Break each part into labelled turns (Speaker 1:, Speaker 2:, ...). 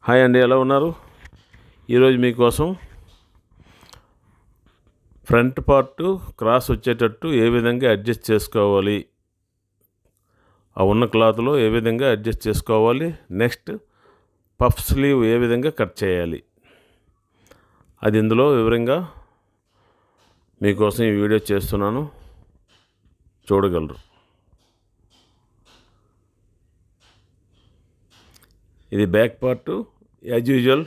Speaker 1: Hi అండి, ఎలా ఉన్నారు? ఈరోజు మీకోసం ఫ్రంట్ పార్ట్ క్రాస్ వచ్చేటట్టు ఏ విధంగా అడ్జస్ట్ చేసుకోవాలి, ఆ ఉన్న క్లాత్లో ఏ విధంగా అడ్జస్ట్ చేసుకోవాలి, నెక్స్ట్ పఫ్ స్లీవ్ ఏ విధంగా కట్ చేయాలి, అది ఇందులో వివరంగా మీకోసం ఈ వీడియో చేస్తున్నాను, చూడగలరు. ఇది బ్యాక్ పార్ట్. యాజ్ యూజువల్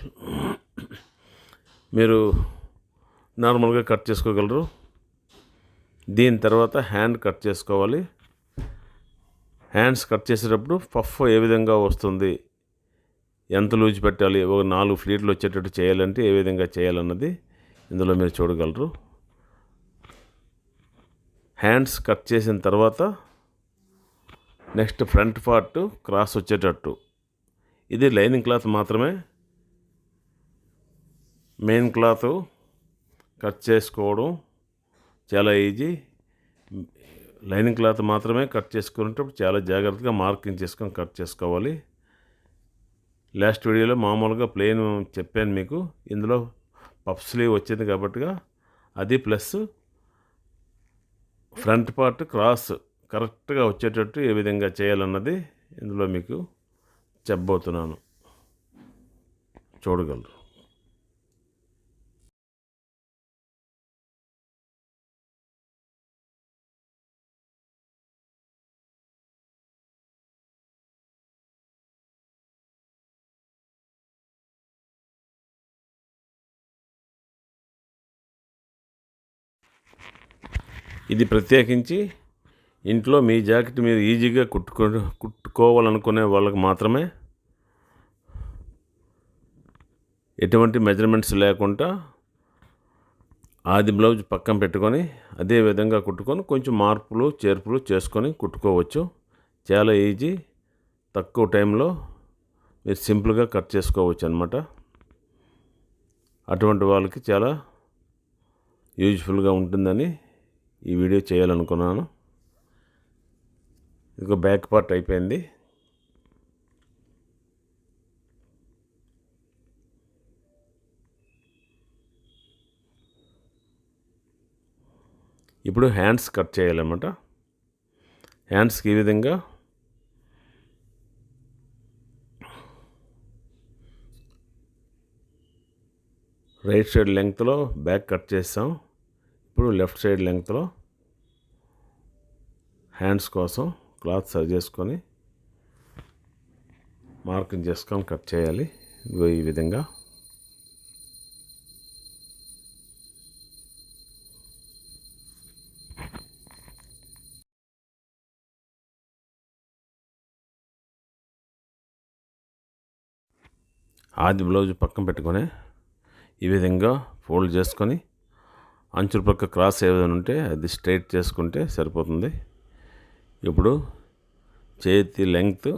Speaker 1: మీరు నార్మల్గా కట్ చేసుకోగలరు. దీని తర్వాత హ్యాండ్ కట్ చేసుకోవాలి. హ్యాండ్స్ కట్ చేసేటప్పుడు పఫ్ ఏ విధంగా వస్తుంది, ఎంత లూజ్ పెట్టాలి, ఒక 4 ఫ్లీట్లు వచ్చేటట్టు చేయాలంటే ఏ విధంగా చేయాలన్నది ఇందులో మీరు చూడగలరు. హ్యాండ్స్ కట్ చేసిన తర్వాత నెక్స్ట్ ఫ్రంట్ పార్ట్ క్రాస్ వచ్చేటట్టు, ఇది లైనింగ్ క్లాత్ మాత్రమే. మెయిన్ క్లాత్ కట్ చేసుకోవడం చాలా ఈజీ. లైనింగ్ క్లాత్ మాత్రమే కట్ చేసుకునేటప్పుడు చాలా జాగ్రత్తగా మార్కింగ్ చేసుకొని కట్ చేసుకోవాలి. లాస్ట్ వీడియోలో మామూలుగా ప్లెయిన్ చెప్పాను మీకు, ఇందులో పఫ్ స్లీవ్ వచ్చింది కాబట్టిగా అది ప్లస్ ఫ్రంట్ పార్ట్ క్రాస్ కరెక్ట్గా వచ్చేటట్టు ఏ విధంగా చేయాలన్నది ఇందులో మీకు చెప్పబోతున్నాను, చూడగలరు. ఇది ప్రత్యేకించి ఇంట్లో మీ జాకెట్ మీరు ఈజీగా కుట్టుకోవాలనుకునే వాళ్ళకి మాత్రమే, ఎటువంటి మెజర్మెంట్స్ లేకుండా ఆది బ్లౌజ్ పక్కన పెట్టుకొని అదే విధంగా కుట్టుకొని కొంచెం మార్పులు చేర్పులు చేసుకొని కుట్టుకోవచ్చు. చాలా ఈజీ, తక్కువ టైంలో మీరు సింపుల్గా కట్ చేసుకోవచ్చు అన్నమాట. అటువంటి వాళ్ళకి చాలా యూజ్ఫుల్గా ఉంటుందని ఈ వీడియో చేయాలనుకున్నాను. ఇదిగో బ్యాక్ పార్ట్ అయిపోయింది. ఇప్పుడు హ్యాండ్స్ కట్ చేయాలన్నమాట. హ్యాండ్స్కి ఈ విధంగా రైట్ సైడ్ లెంగ్త్లో బ్యాక్ కట్ చేస్తాం. ఇప్పుడు లెఫ్ట్ సైడ్ లెంగ్త్లో హ్యాండ్స్ కోసం క్లాత్ సరి చేసుకొని మార్కింగ్ చేసుకొని కట్ చేయాలి. ఇదిగో ఈ విధంగా. ఆది బ్లౌజ్ పక్కన పెట్టుకొని ఈ విధంగా ఫోల్డ్ చేసుకొని అంచుల పక్క క్రాస్ ఏదైనా ఉంటే అది స్ట్రైట్ చేసుకుంటే సరిపోతుంది. ఇప్పుడు చేతి లెంగ్త్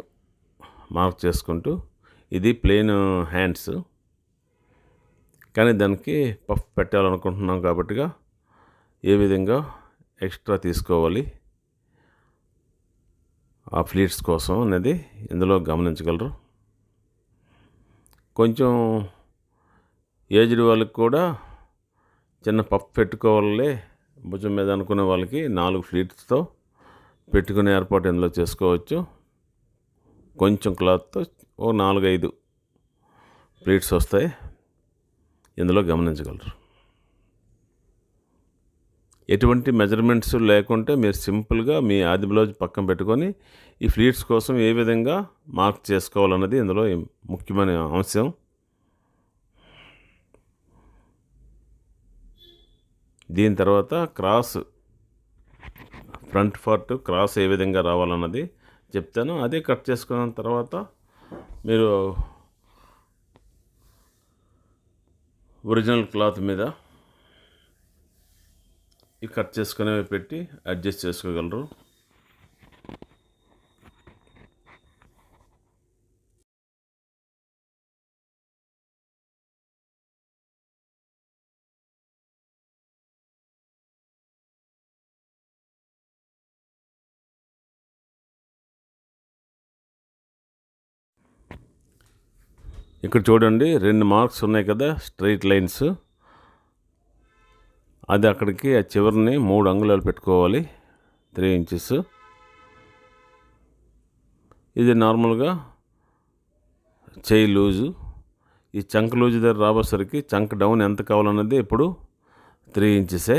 Speaker 1: మార్క్ చేసుకుంటూ, ఇది ప్లెయిన్ హ్యాండ్స్ కానీ దానికి పఫ్ పెట్టాలనుకుంటున్నాం కాబట్టిగా ఏ విధంగా ఎక్స్ట్రా తీసుకోవాలి ఆ ఫ్లీట్స్ కోసం అనేది ఇందులో గమనించగలరు. కొంచెం ఏజ్డ్ వాళ్ళకి కూడా చిన్న పఫ్ పెట్టుకోవాలే భుజం మీద అనుకునే వాళ్ళకి 4 ఫ్లీట్స్తో పెట్టుకునే ఏర్పాటు ఇందులో చేసుకోవచ్చు. కొంచెం క్లాత్తో ఓ 4-5 ప్లీట్స్ వస్తాయి, ఇందులో గమనించగలరు. ఎటువంటి మెజర్మెంట్స్ లేకుంటే మీరు సింపుల్గా మీ ఆది బ్లౌజ్ పక్కన పెట్టుకొని ఈ ఫ్లీట్స్ కోసం ఏ విధంగా మార్క్ చేసుకోవాలన్నది ఇందులో ముఖ్యమైన అంశం. దీని తర్వాత క్రాస్, ఫ్రంట్ పార్ట్ క్రాస్ ఏ విధంగా రావాలన్నది చెప్తాను. అదే కట్ చేసుకున్న తర్వాత మీరు ఒరిజినల్ క్లాత్ మీద ఈ కట్ చేసుకునేవి పెట్టి అడ్జస్ట్ చేసుకోగలరు. ఇక్కడ చూడండి 2 మార్క్స్ ఉన్నాయి కదా, స్ట్రైట్ లైన్స్. అది అక్కడికి ఆ చివరిని 3 అంగుళాలు పెట్టుకోవాలి, 3 ఇంచెస్. ఇది నార్మల్గా చేయి లూజు. ఈ చంక్ లూజ్ దగ్గర రాబోసరికి చంక్ డౌన్ ఎంత కావాలన్నది ఇప్పుడు 3 ఇంచెసే.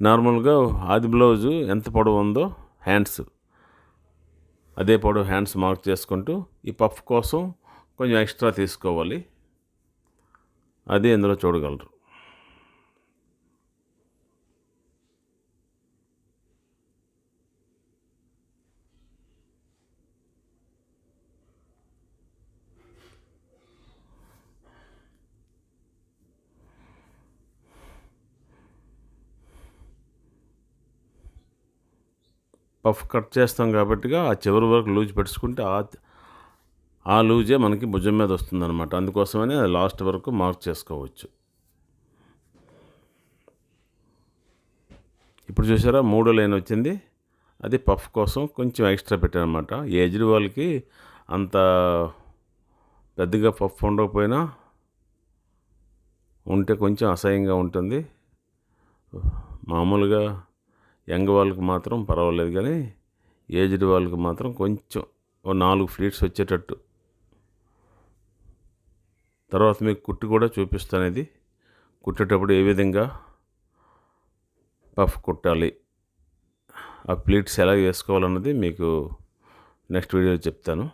Speaker 1: నార్మల్గా ఆది బ్లౌజు ఎంత పొడవు ఉందో హ్యాండ్స్ అదే పొడవు హ్యాండ్స్ మార్క్ చేసుకుంటూ ఈ పఫ్ కోసం కొంచెం ఎక్స్ట్రా తీసుకోవాలి. అది ఇందులో చూడగలరు. పఫ్ కట్ చేస్తాం కాబట్టి ఆ చివరి వరకు లూజ్ పెట్టుకుంటే ఆ లూజే మనకి భుజం మీద వస్తుందన్నమాట. అందుకోసమనే లాస్ట్ వరకు మార్క్ చేసుకోవచ్చు. ఇప్పుడు చూసారా 3వ లైన్ వచ్చింది. అది పఫ్ కోసం కొంచెం ఎక్స్ట్రా పెట్టానమాట. ఏజ్డ్ వాళ్ళకి అంత పెద్దగా పఫ్ ఉండకపోయినా ఉంటే కొంచెం అసహ్యంగా ఉంటుంది. మామూలుగా యంగ్ వాళ్ళకి మాత్రం పర్వాలేదు, కానీ ఏజ్డ్ వాళ్ళకి మాత్రం కొంచెం 4 ఫ్లీట్స్ వచ్చేటట్టు. తర్వాత మీకు కుట్టు కూడా చూపిస్తాను. ఇది కుట్టేటప్పుడు ఏ విధంగా పఫ్ కుట్టాలి, ఆ ప్లీట్స్ ఎలా వేసుకోవాలన్నది మీకు నెక్స్ట్ వీడియోలో చెప్తాను.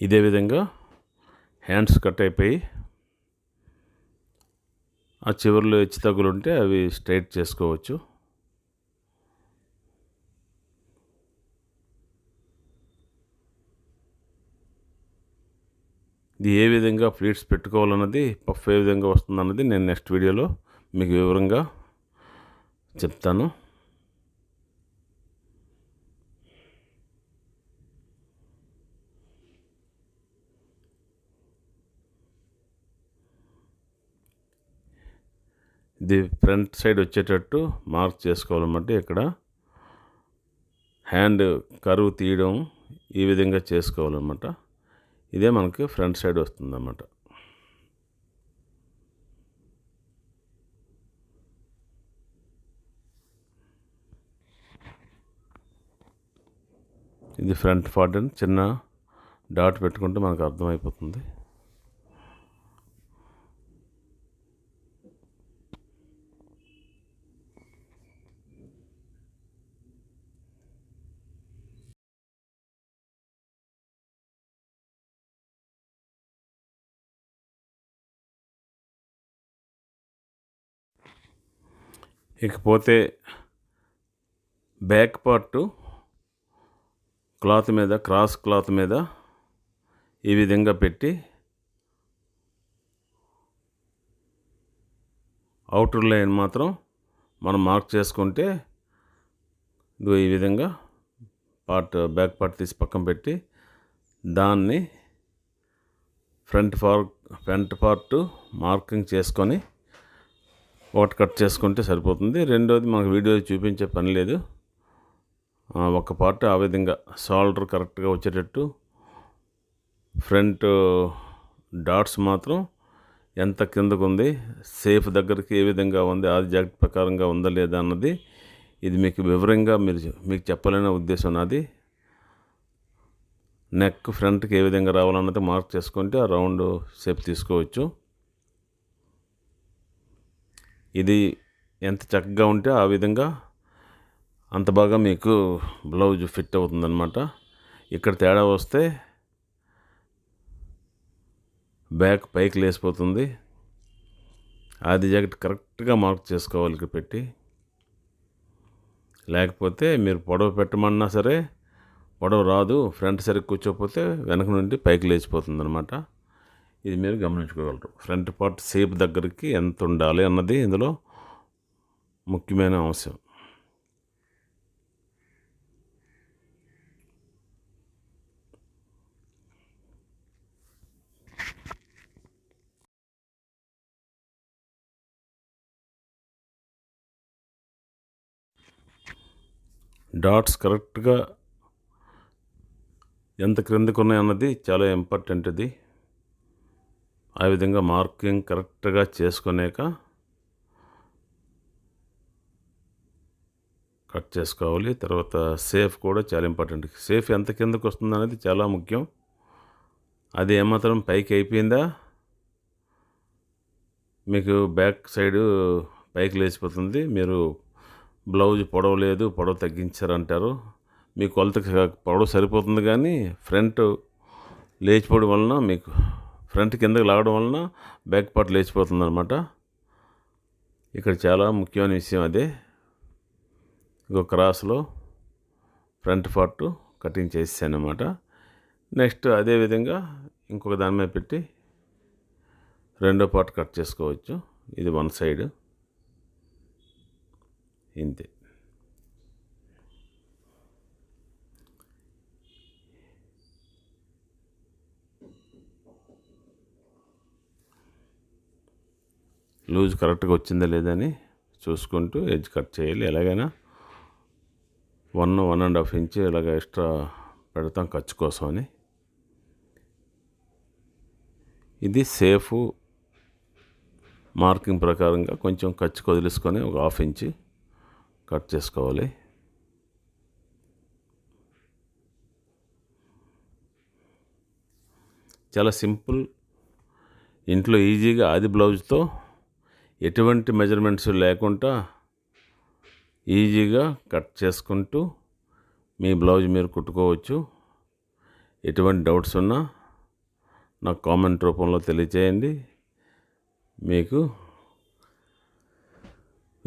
Speaker 1: ఇదే విధంగా హ్యాండ్స్ కట్ అయిపోయి ఆ చివర్లో హెచ్చు తగ్గులు ఉంటే అవి స్ట్రైట్ చేసుకోవచ్చు. ఇది ఏ విధంగా ప్లీట్స్ పెట్టుకోవాలన్నది, పఫ్ ఏ విధంగా వస్తుందన్నది నేను నెక్స్ట్ వీడియోలో మీకు వివరంగా చెప్తాను. ఇది ఫ్రంట్ సైడ్ వచ్చేటట్టు మార్క్ చేసుకోవాలన్నమాట. ఇక్కడ హ్యాండ్ కరువు తీయడం ఈ విధంగా చేసుకోవాలన్నమాట. ఇదే మనకి ఫ్రంట్ సైడ్ వస్తుందన్నమాట. ఇది ఫ్రంట్ పార్ట్ అని చిన్న డాట్ పెట్టుకుంటే మనకు అర్థమైపోతుంది. ఇకపోతే బ్యాక్ పార్టు క్లాత్ మీద, క్రాస్ క్లాత్ మీద ఈ విధంగా పెట్టి అవుటర్ లైన్ మాత్రం మనం మార్క్ చేసుకుంటే ఈ విధంగా బ్యాక్ పార్ట్ తీసి పక్కన పెట్టి దాన్ని ఫ్రంట్ పార్ట్ మార్కింగ్ చేసుకొని ఒకటి కట్ చేసుకుంటే సరిపోతుంది. రెండోది మనకు వీడియో చూపించే పని లేదు. ఒక పార్ట్ ఆ విధంగా షోల్డర్ కరెక్ట్గా వచ్చేటట్టు, ఫ్రంట్ డాట్స్ మాత్రం ఎంత కిందకు ఉంది, సేఫ్ దగ్గరికి ఏ విధంగా ఉంది, ఆది జాకెట్ ప్రకారంగా ఉందా లేదా అన్నది ఇది మీకు వివరంగా మీకు చెప్పాలనే ఉద్దేశం నాది. నెక్ ఫ్రంట్కి ఏ విధంగా రావాలన్నది మార్క్ చేసుకుంటే ఆ రౌండ్ షేప్ తీసుకోవచ్చు. ఇది ఎంత చక్కగా ఉంటే ఆ విధంగా అంత బాగా మీకు బ్లౌజ్ ఫిట్ అవుతుందన్నమాట. ఇక్కడ తేడా వస్తే బ్యాక్ పైకి లేసిపోతుంది. ఆది జాకెట్ కరెక్ట్గా మార్క్ చేసుకోవాలి ఇక్కడ పెట్టి. లేకపోతే మీరు పొడవు పెట్టమన్నా సరే పొడవు రాదు. ఫ్రంట్ సరిగ్గా కూర్చోకపోతే వెనక నుండి పైకి లేచిపోతుంది అనమాట. ఇది మీరు గమనించుకోగలరు. ఫ్రంట్ పార్ట్ షేప్ దగ్గరికి ఎంత ఉండాలి అన్నది ఇందులో ముఖ్యమైన అంశం. డాట్స్ కరెక్ట్గా ఎంత క్రిందకు ఉన్నాయి అన్నది చాలా ఇంపార్టెంట్. ఇది ఆ విధంగా మార్కింగ్ కరెక్ట్గా చేసుకునేక కట్ చేసుకోవాలి. తర్వాత సేఫ్ కూడా చాలా ఇంపార్టెంట్. సేఫ్ ఎంత కిందకు వస్తుంది అనేది చాలా ముఖ్యం. అది ఏమాత్రం పైకి అయిపోయిందా మీకు బ్యాక్ సైడు పైకి లేచిపోతుంది. మీరు బ్లౌజ్ పొడవు లేదు, పొడవు తగ్గించారంటారు. మీ కొలతకి పొడవు సరిపోతుంది, కానీ ఫ్రంట్ లేచిపోవడం వలన మీకు ఫ్రంట్ కిందకి లాగడం వలన బ్యాక్ పార్ట్ లేచిపోతుంది అనమాట. ఇక్కడ చాలా ముఖ్యమైన విషయం అదే. ఇంకో క్రాస్లో ఫ్రంట్ పార్ట్ కటింగ్ చేసాను అనమాట. నెక్స్ట్ అదేవిధంగా ఇంకొక దాని మీద పెట్టి రెండో పార్ట్ కట్ చేసుకోవచ్చు. ఇది వన్ సైడ్ ఇంతే. లూజ్ కరెక్ట్గా వచ్చిందా లేదని చూసుకుంటూ ఎడ్జ్ కట్ చేయాలి. ఎలాగైనా 1.5 ఇంచ్ ఇలాగ ఎక్స్ట్రా పెడతాం ఖర్చు కోసం అని. ఇది సేఫ్ మార్కింగ్ ప్రకారంగా కొంచెం ఖర్చు వదిలేసుకొని ఒక 1/2 ఇంచ్ కట్ చేసుకోవాలి. చాలా సింపుల్. ఇంట్లో ఈజీగా ఆది బ్లౌజ్తో ఎటువంటి మెజర్మెంట్స్ లేకుండా ఈజీగా కట్ చేసుకుంటూ మీ బ్లౌజ్ మీరు కుట్టుకోవచ్చు. ఎటువంటి డౌట్స్ ఉన్నా నాకు కామెంట్ రూపంలో తెలియచేయండి. మీకు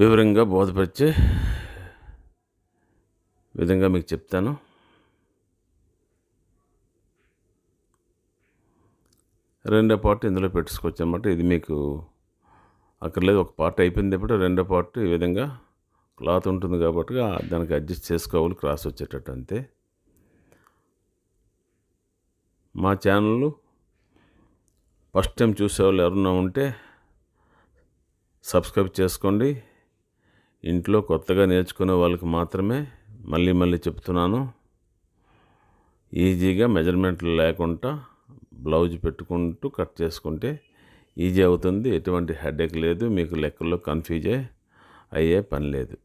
Speaker 1: వివరంగా బోధపరిచే విధంగా మీకు చెప్తాను. రెండో పార్ట్ ఇందులో పెట్టుకోవచ్చు అన్నమాట. ఇది మీకు అక్కర్లేదు. ఒక పార్ట్ అయిపోయింది. ఇప్పుడు రెండో పార్ట్ ఈ విధంగా క్లాత్ ఉంటుంది కాబట్టి దానికి అడ్జస్ట్ చేసుకోవాలి క్రాస్ వచ్చేటట్టు, అంతే. మా ఛానల్ ఫస్ట్ టైం చూసేవాళ్ళు ఎవరన్నా ఉంటే సబ్స్క్రైబ్ చేసుకోండి. ఇంట్లో కొత్తగా నేర్చుకునే వాళ్ళకి మాత్రమే మళ్ళీ మళ్ళీ చెప్తున్నాను. ఈజీగా మెజర్మెంట్లు లేకుండా బ్లౌజ్ పెట్టుకుంటూ కట్ చేసుకుంటే ఈజీ అవుతుంది. ఎటువంటి హెడేక్ లేదు. మీకు లెక్కల్లో కన్ఫ్యూజ్ అయ్యే పని లేదు.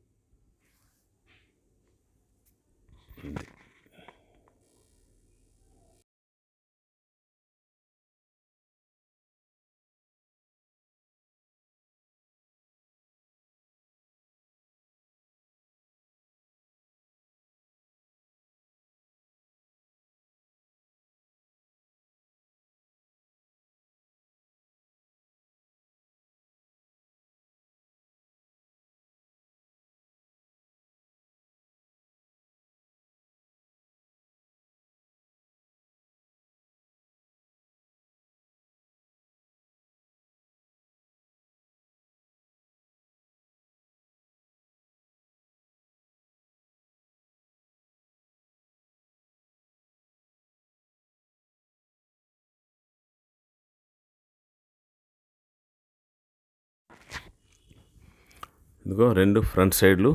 Speaker 1: ఇదిగో రెండు ఫ్రంట్ సైడ్లు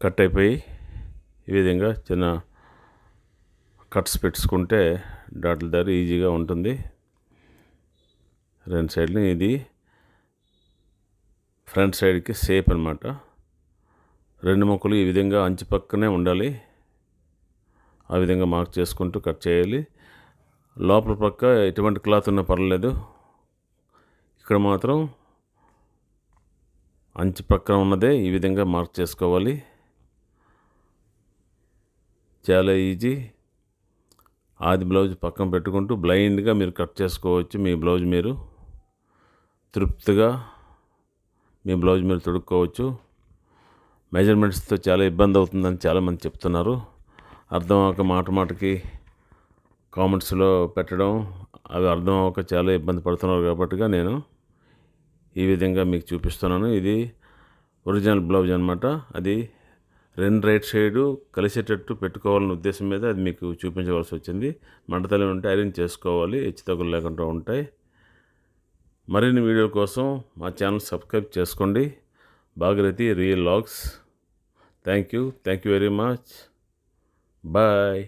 Speaker 1: కట్ అయిపోయి ఈ విధంగా చిన్న కట్స్ పెట్టుకుంటే డాట్ల దారి ఈజీగా ఉంటుంది. రెండు సైడ్లు ఇది ఫ్రంట్ సైడ్కి షేప్ అనమాట. రెండు ముక్కలు ఈ విధంగా అంచు పక్కనే ఉండాలి. ఆ విధంగా మార్క్ చేసుకుంటూ కట్ చేయాలి. లోపల పక్క ఎటువంటి క్లాత్ ఉన్నా పర్వాలేదు. ఇక్కడ మాత్రం అంచు పక్కన ఉన్నదే ఈ విధంగా మార్క్ చేసుకోవాలి. చాలా ఈజీ. ఆది బ్లౌజ్ పక్కన పెట్టుకుంటూ బ్లైండ్గా మీరు కట్ చేసుకోవచ్చు. మీ బ్లౌజ్ మీరు తృప్తిగా మీ బ్లౌజ్ మీరు తొడుక్కోవచ్చు. మెజర్మెంట్స్తో చాలా ఇబ్బంది అవుతుందని చాలామంది చెప్తున్నారు. అర్థం అవ్వక మాటకి కామెంట్స్లో పెట్టడం, అవి అర్థం అవ్వక చాలా ఇబ్బంది పడుతున్నారు కాబట్టిగా నేను ఈ విధంగా మీకు చూపిస్తున్నాను. ఇది ఒరిజినల్ బ్లౌజ్ అనమాట. అది రైట్ సైడు కలిసేటట్టు పెట్టుకోవాలనే ఉద్దేశం మీద అది మీకు చూపించవలసి వచ్చింది. మడతలు ఉంటే ఐరన్ చేసుకోవాలి, హెచ్చు తగ్గులు లేకుండా ఉంటాయి. మరిన్ని వీడియోల కోసం మా ఛానల్ సబ్స్క్రైబ్ చేసుకోండి. Bhagirathi real logs. Thank you very much. Bye.